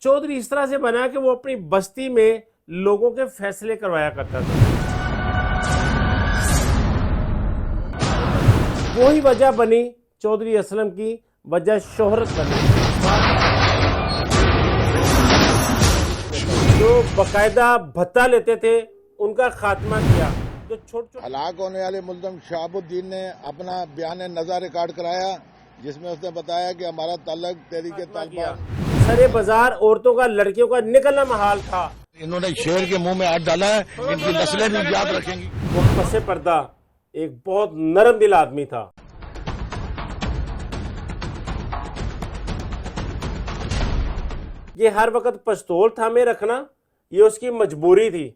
चौधरी इस तरह से बना कि वो अपनी बस्ती में लोगों के फैसले करवाया करता था। वही वजह बनी चौधरी असलम की, वजह शोहरत बनी। जो बकायदा भत्ता लेते थे उनका खात्मा किया। जो छोटे हलाक होने वाले मुल्ज़म शहाबुद्दीन ने अपना बयान नज़र रिकॉर्ड कराया, जिसमें उसने बताया कि हमारा ताल्लुक तहरीक तालिबान। सरे बाजार औरतों का, लड़कियों का निकलना महाल था। इन्होंने शेर के मुंह में हाथ डाला है, इनकी नस्लें भी याद रखेंगी। वो पसे पर्दा एक बहुत नरम दिल आदमी था। ये हर वक्त पिस्तौल थामे रखना ये उसकी मजबूरी थी।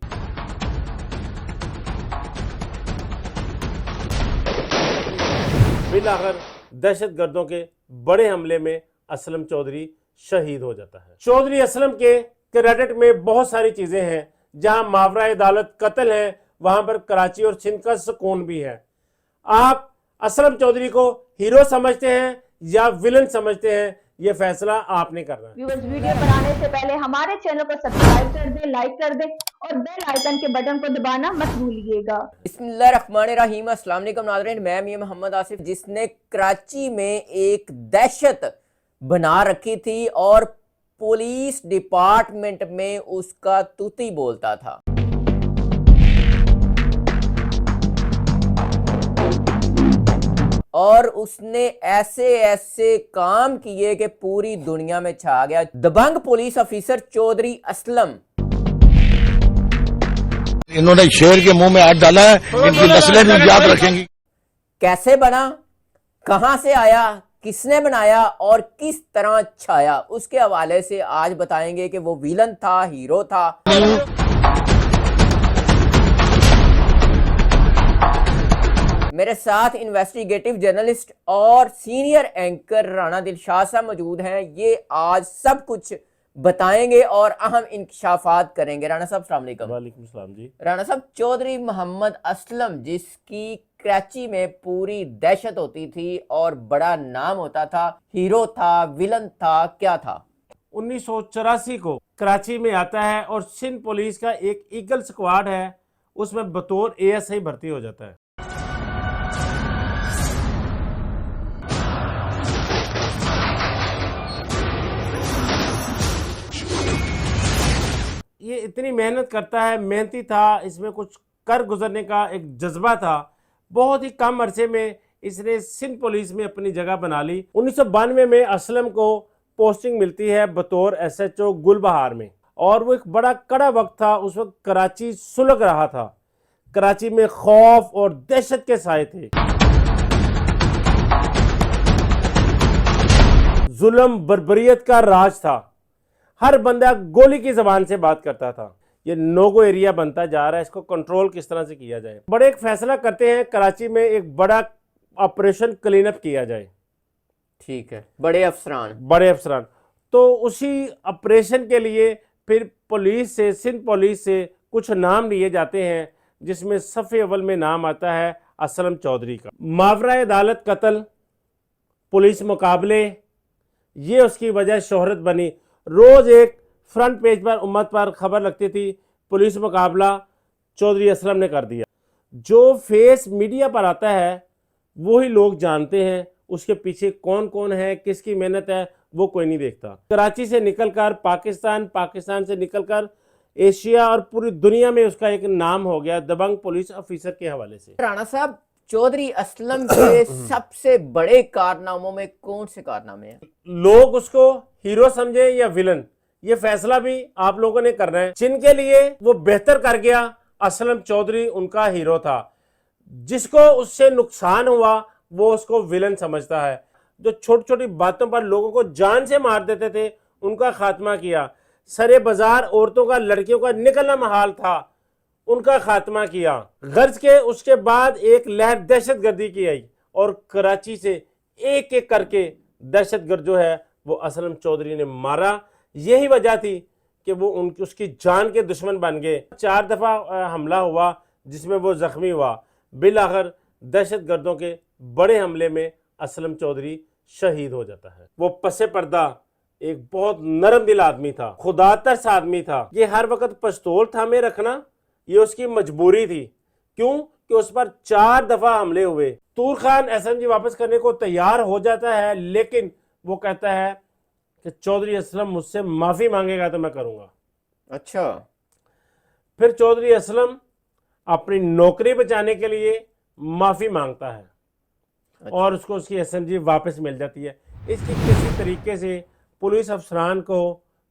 बिलाखिर दहशतगर्दों के बड़े हमले में असलम चौधरी शहीद हो जाता है। चौधरी असलम के क्रेडिट में बहुत सारी चीजें हैं। जहां मावरा अदालत कत्ल है, वहां पर कराची और सिंध का सुकून भी है। आप असलम चौधरी को हीरो समझते हैं या विलन समझते हैं, ये फैसला आपने करना है। व्यूअर्स, वीडियो बनाने से पहले हमारे चैनल को सब्सक्राइब कर दें, लाइक कर दें और बेल आइकन के बटन को दबाना मत भूलिएगा। बिस्मिल्लाहिर्रहमानिर्रहीम। अस्सलाम वालेकुम नाज़रीन, मैं मियां मोहम्मद आसिफ। जिसने कराची में एक दहशत बना रखी थी और पुलिस डिपार्टमेंट में उसका तूती बोलता था। और उसने ऐसे ऐसे काम किए कि पूरी दुनिया में छा गया। दबंग पुलिस ऑफिसर चौधरी असलम। इन्होंने शेर के मुंह में हाथ डाला है, इनकी नस्लें भी याद रखेंगी। कैसे बना, कहां से आया, किसने बनाया और किस तरह छाया, उसके हवाले से आज बताएंगे कि वो विलन था, हीरो था। मेरे साथ इन्वेस्टिगेटिव जर्नलिस्ट और सीनियर एंकर राणा दिलशाद साहब मौजूद हैं। ये आज सब कुछ बताएंगे और अहम इंकशाफात करेंगे। राणा साहब अस्सलाम वालेकुम। वालेकुम सलाम जी। राणा साहब, चौधरी मोहम्मद असलम जिसकी कराची में पूरी दहशत होती थी और बड़ा नाम होता था, हीरो था, विलन था, क्या था? 1984 को कराची में आता है और सिंध पुलिस का एक ईगल स्क्वाड है, उसमें बतौर एएसआई भर्ती हो जाता है। ये इतनी मेहनत करता है, मेहनती था, इसमें कुछ कर गुजरने का एक जज्बा था। बहुत ही कम अरसे में इसने सिंध पुलिस में अपनी जगह बना ली। 1992 में असलम को पोस्टिंग मिलती है बतौर एसएचओ गुलबहार में, और वो एक बड़ा कड़ा वक्त था। उस वक्त कराची सुलग रहा था। कराची में खौफ और दहशत के साए थे। जुल्म बर्बरियत का राज था। हर बंदा गोली की जबान से बात करता था। ये नोगो एरिया बनता जा रहा है, इसको कंट्रोल किस तरह से किया जाए। बड़े एक फैसला करते हैं, कराची में एक बड़ा ऑपरेशन क्लीन अप किया जाए। ठीक है, बड़े अफसरान। तो उसी ऑपरेशन के लिए फिर पुलिस से, सिंध पुलिस से कुछ नाम लिए जाते हैं, जिसमें सफ़े अव्वल में नाम आता है असलम चौधरी का। मावरा अदालत कत्ल, पुलिस मुकाबले, ये उसकी वजह शोहरत बनी। रोज एक फ्रंट पेज पर उम्मत पर खबर लगती थी, पुलिस मुकाबला चौधरी असलम ने कर दिया। जो फेस मीडिया पर आता है वही लोग जानते हैं, उसके पीछे कौन कौन है, किसकी मेहनत है, वो कोई नहीं देखता। कराची से निकलकर पाकिस्तान, पाकिस्तान से निकलकर एशिया और पूरी दुनिया में उसका एक नाम हो गया दबंग पुलिस ऑफिसर के हवाले से। राणा साहब, चौधरी असलम के सबसे बड़े कारनामों में कौन से कारनामे हैं? लोग उसको हीरो समझे या विलन, ये फैसला भी आप लोगों ने करना है। जिनके लिए वो बेहतर कर गया, असलम चौधरी उनका हीरो था। जिसको उससे नुकसान हुआ वो उसको विलन समझता है। जो छोटी छोटी बातों पर लोगों को जान से मार देते थे, उनका खात्मा किया। सरे बाजार औरतों का, लड़कियों का निकलना महाल था, उनका खात्मा किया। गर्ज के उसके बाद एक लहर दहशतगर्दी की आई और कराची से एक एक करके दहशतगर्द जो है वो असलम चौधरी ने मारा। यही वजह थी कि वो उसकी जान के दुश्मन बन गए। 4 दफ़ा हमला हुआ जिसमें वो जख्मी हुआ। बिलाखिर दहशतगर्दों के बड़े हमले में असलम चौधरी शहीद हो जाता है। वो पसे पर्दा एक बहुत नरम दिल आदमी था, खुदातर्स आदमी था। ये हर वक्त पिस्तौल थामे रखना ये उसकी मजबूरी थी। क्यों कि उस पर 4 दफा हमले हुए। तूर खान एसएमजी वापस करने को तैयार हो जाता है, लेकिन वो कहता है कि चौधरी असलम मुझसे माफी मांगेगा तो मैं करूंगा। अच्छा। फिर चौधरी असलम अपनी नौकरी बचाने के लिए माफी मांगता है। अच्छा। और उसको उसकी एसएमजी वापस मिल जाती है। इसकी किसी तरीके से पुलिस अफसरान को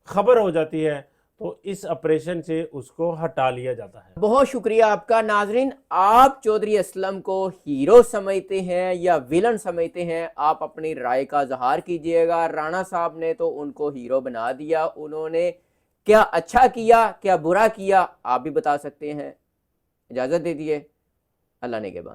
खबर हो जाती है तो इस ऑपरेशन से उसको हटा लिया जाता है। बहुत शुक्रिया आपका। नाजरीन, आप चौधरी असलम को हीरो समझते हैं या विलन समझते हैं, आप अपनी राय का इजहार कीजिएगा। राणा साहब ने तो उनको हीरो बना दिया, उन्होंने क्या अच्छा किया क्या बुरा किया आप भी बता सकते हैं। इजाज़त दे दिए, अल्लाह ने के बाद।